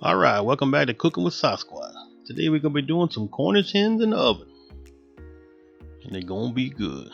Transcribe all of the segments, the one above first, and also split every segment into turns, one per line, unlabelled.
Alright, welcome back to Cooking with Sasquatch. Today we're going to be doing some Cornish hens in the oven. And they're going to be good.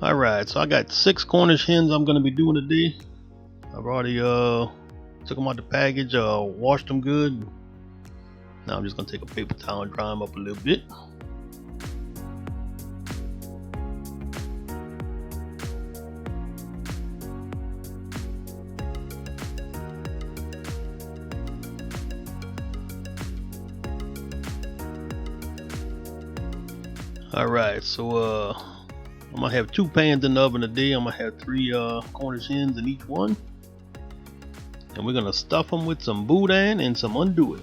Alright, so I got 6 Cornish hens I'm going to be doing today. I've already took them out the package, washed them good. Now I'm just going to take a paper towel and dry them up a little bit. Alright, so I'm gonna have 2 pans in the oven today. I'm gonna have 3 Cornish hens in each one. And we're gonna stuff them with some boudin and some andouille.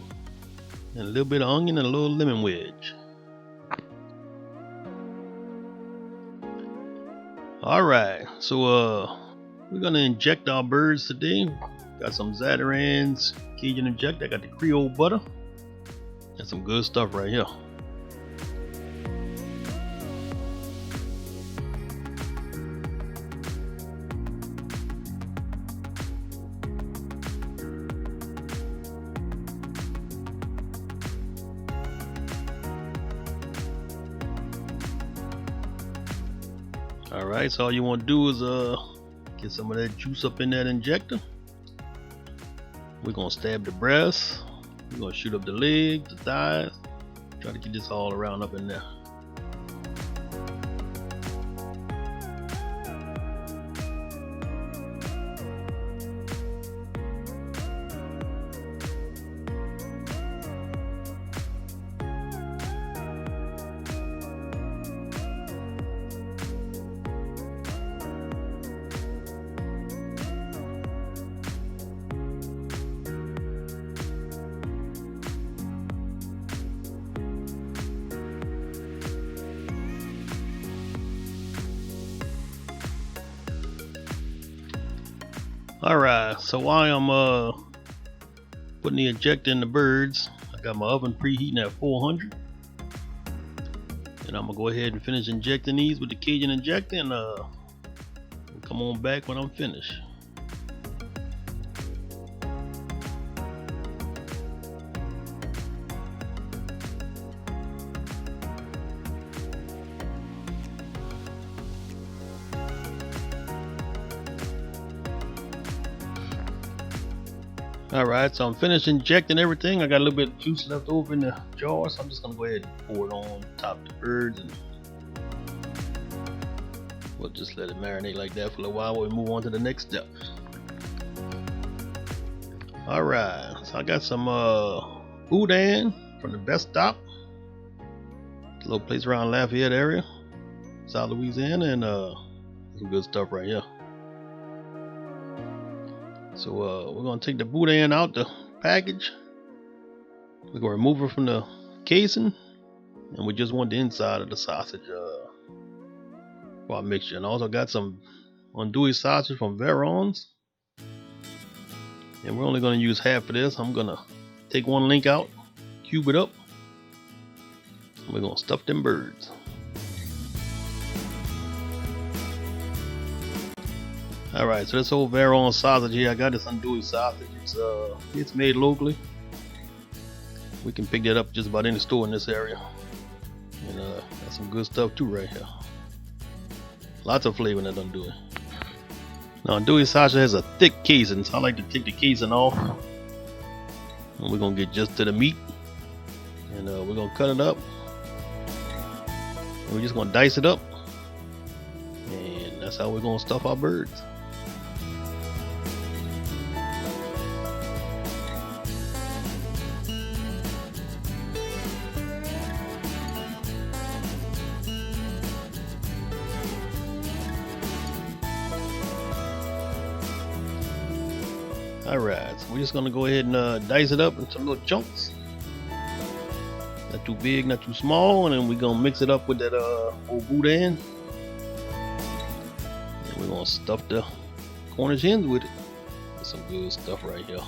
And a little bit of onion and a little lemon wedge. Alright, so we're gonna inject our birds today. Got some Zatarain's Cajun inject. I got the Creole butter. That's some good stuff right here. Alright, so all you want to do is get some of that juice up in that injector. We're going to stab the breast. We're going to shoot up the legs, the thighs. Try to get this all around up in there. Alright, so while I'm putting the injector in the birds, I got my oven preheating at 400. And I'm gonna go ahead and finish injecting these with the Cajun injector, and we'll come on back when I'm finished. Alright, so I'm finished injecting everything. I got a little bit of juice left over in the jar, so I'm just gonna go ahead and pour it on top of the birds, and we'll just let it marinate like that for a little while while we move on to the next step. Alright, so I got some boudin from the Best Stop, a little place around Lafayette area, South Louisiana, and some good stuff right here. So we're gonna take the boudin out the package. We're gonna remove it from the casing, and we just want the inside of the sausage for our mixture. And also got some andouille sausage from Veron's, and we're only gonna use half of this. I'm gonna take one link out, cube it up, and we're gonna stuff them birds. Alright, so this whole Veron sausage here, I got this andouille sausage. It's made locally. We can pick that up just about any store in this area. And got some good stuff too right here. Lots of flavor in that andouille. Now andouille sausage has a thick casing, so I like to take the casing off. And we're gonna get just to the meat. And we're gonna cut it up. And we're just gonna dice it up. And that's how we're gonna stuff our birds. Alright, so we're just gonna go ahead and dice it up into little chunks. Not too big, not too small, and then we're gonna mix it up with that old boudin. And we're gonna stuff the Cornish hens with it. That's some good stuff right here.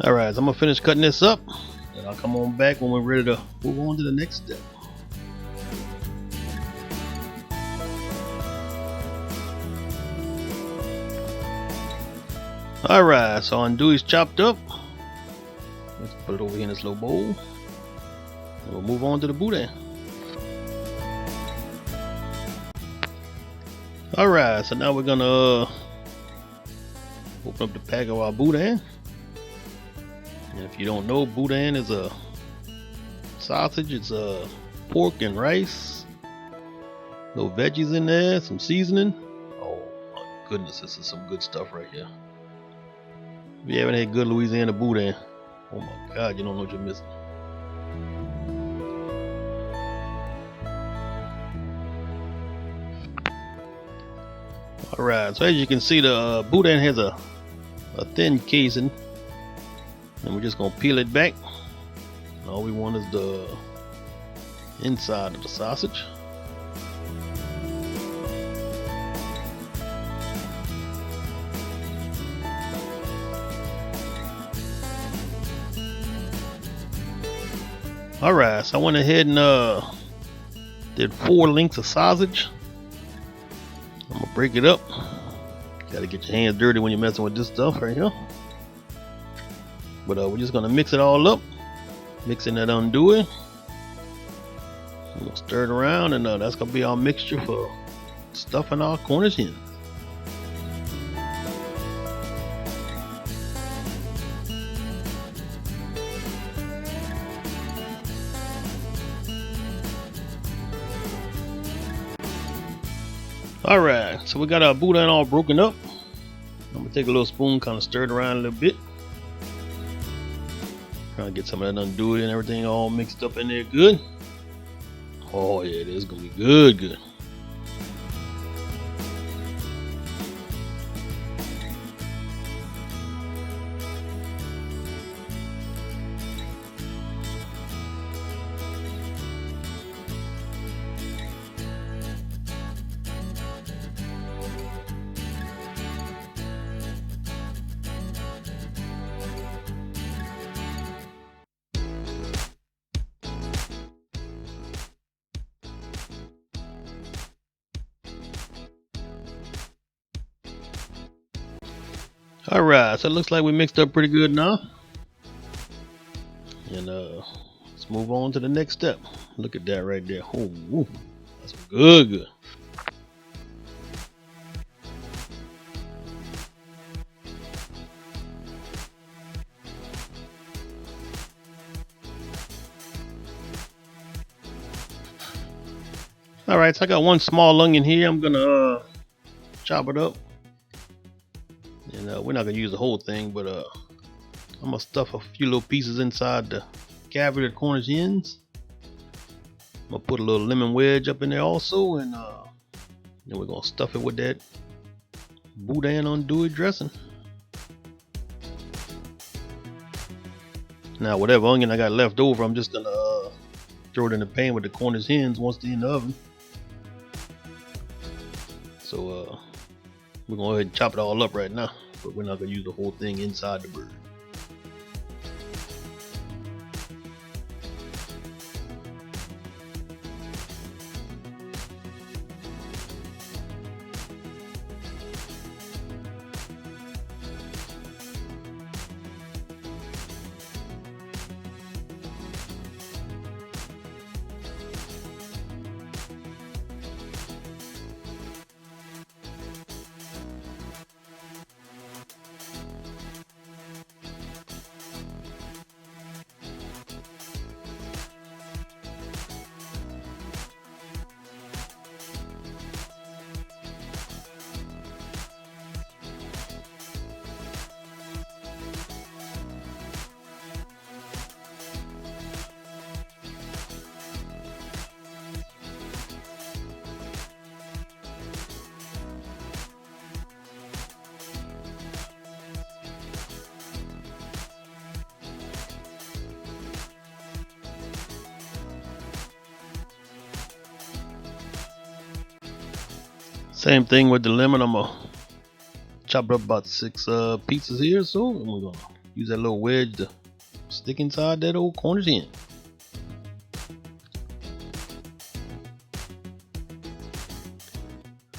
Alright, so I'm gonna finish cutting this up, and I'll come on back when we're ready to move on to the next step. Alright, so andouille's chopped up. Let's put it over here in this little bowl. And we'll move on to the boudin. Alright, so now we're gonna open up the pack of our boudin. And if you don't know, boudin is a sausage. It's pork and rice. Little veggies in there, some seasoning. Oh my goodness, this is some good stuff right here. If you haven't had good Louisiana boudin, oh my God, you don't know what you're missing. Alright, so as you can see, the boudin has a thin casing, and we're just gonna peel it back. And all we want is the inside of the sausage. Alright, so I went ahead and did 4 lengths of sausage. I'm gonna break it up. Gotta get your hands dirty when you're messing with this stuff right here. But we're just gonna mix it all up. Mixing that andouille. I'm gonna stir it around, and that's gonna be our mixture for stuffing our Cornish hens. Alright, so we got our boudin all broken up. I'm gonna take a little spoon, kind of stir it around a little bit. Trying to get some of that andouille and everything all mixed up in there good. Oh yeah, this is gonna be good. Alright, so it looks like we mixed up pretty good now. And let's move on to the next step. Look at that right there. Oh, woo. That's good. Alright, so I got 1 small onion here. I'm gonna chop it up. And we're not gonna use the whole thing, but I'm gonna stuff a few little pieces inside the cavity of the Cornish hens. I'm gonna put a little lemon wedge up in there also, and then we're gonna stuff it with that boudin andouille dressing. Now, whatever onion I got left over, I'm just gonna throw it in the pan with the Cornish hens once they're in the oven. So we're gonna go ahead and chop it all up right now, but we're not gonna use the whole thing inside the bird. Same thing with the lemon. I'm gonna chop up about 6 pieces here, so and we're gonna use that little wedge to stick inside that old Cornish hen.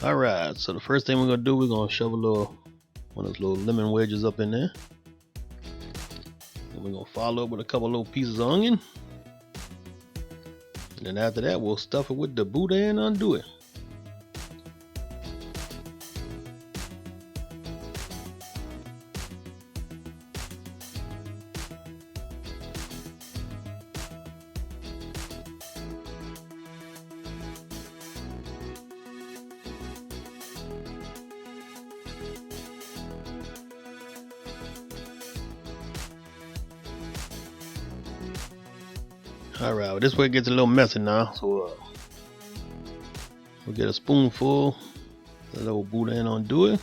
Alright, so the first thing we're gonna do, we're gonna shove one of those little lemon wedges up in there. And we're gonna follow up with a couple little pieces of onion. And then after that, we'll stuff it with the Boudin and Andouille. Alright, well, this way it gets a little messy now, so we'll get a spoonful of that little Boudin Andouille,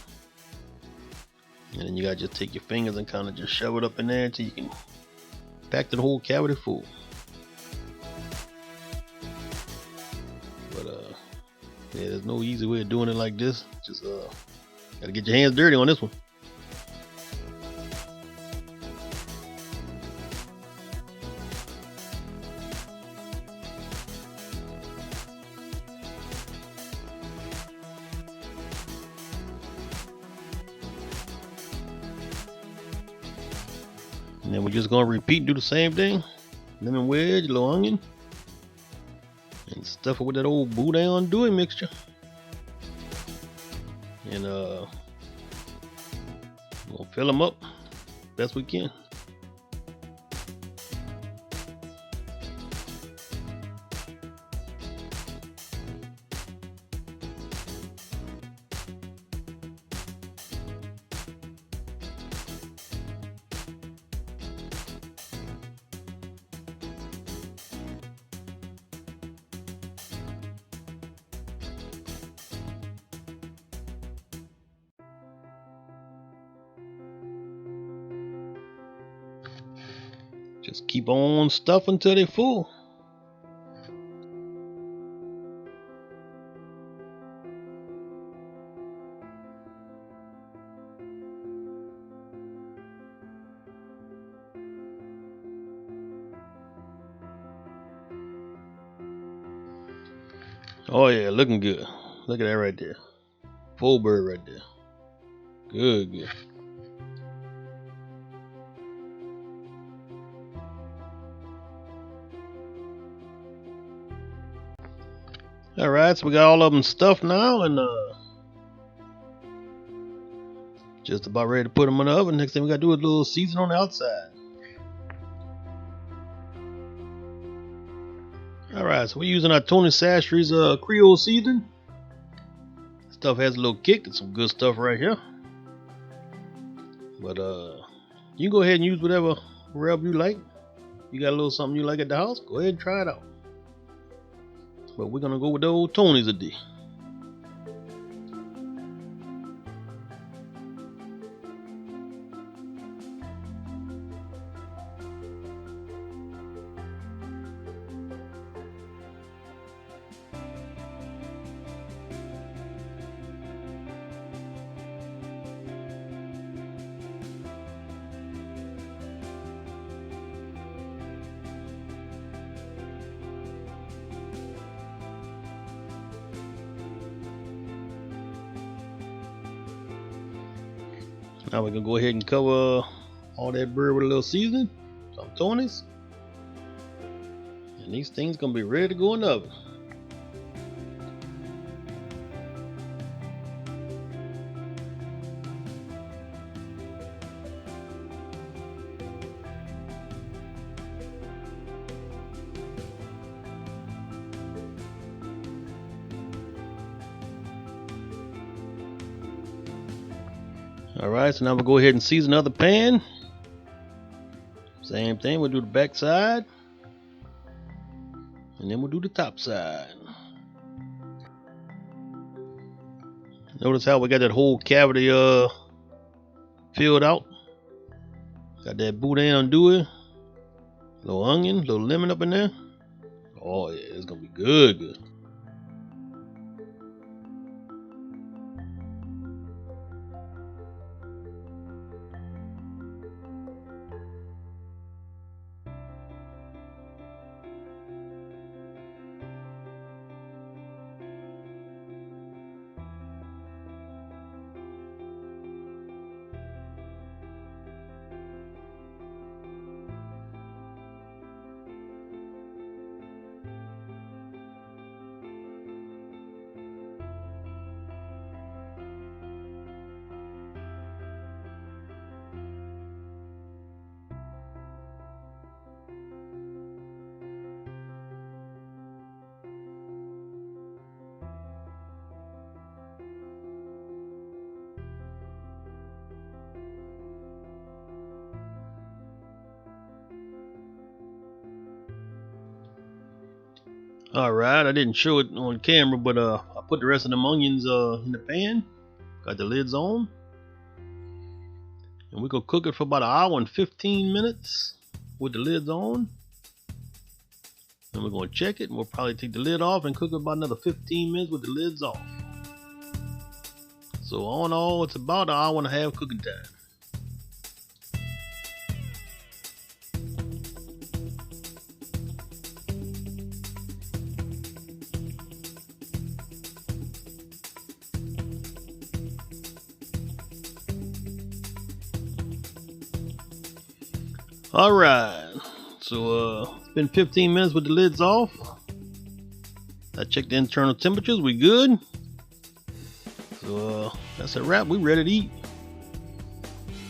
and then you gotta just take your fingers and kind of just shove it up in there until you can pack the whole cavity full. But yeah, there's no easy way of doing it like this. Just gotta get your hands dirty on this one. And then we're just gonna repeat and do the same thing. Lemon wedge, a little onion, and stuff it with that old Boudin Andouille mixture. And we'll fill them up best we can. Just keep on stuffing until they're full. Oh yeah, looking good. Look at that right there. Full bird right there. Good, good. Alright, so we got all of them stuffed now, and just about ready to put them in the oven. Next thing we gotta do is a little season on the outside. Alright, so we're using our Tony Chachere's Creole seasoning. Stuff has a little kick. It's some good stuff right here. But you can go ahead and use whatever rub you like. You got a little something you like at the house, go ahead and try it out. But we're gonna go with the old Tony's today. Now we're gonna go ahead and cover all that bird with a little seasoning, some Tony's, and these things gonna be ready to go in the oven. Alright, so now we'll go ahead and season the other pan. Same thing, we'll do the back side, and then we'll do the top side. Notice how we got that whole cavity filled out. Got that Boudin Andouille, little onion, little lemon up in there. Oh yeah, it's gonna be good, good. Alright, I didn't show it on camera, but I put the rest of them onions in the pan. Got the lids on. And we're gonna cook it for about 1 hour and 15 minutes with the lids on. Then we're gonna check it, and we'll probably take the lid off and cook it about another 15 minutes with the lids off. So all in all, it's about 1.5 hours cooking time. Alright, so it's been 15 minutes with the lids off. I checked the internal temperatures, we good. So that's a wrap, we ready to eat.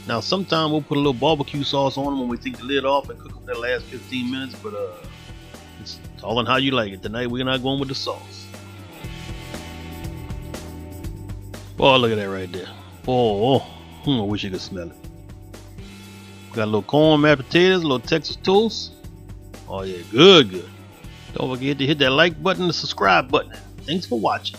Now sometime we'll put a little barbecue sauce on them when we take the lid off and cook them that last 15 minutes, but it's all on how you like it. Tonight we're not going with the sauce. Oh, look at that right there. I wish you could smell it. Got a little corn, mashed potatoes, a little Texas toast. Oh yeah, good. Don't forget to hit that like button and the subscribe button. Thanks for watching.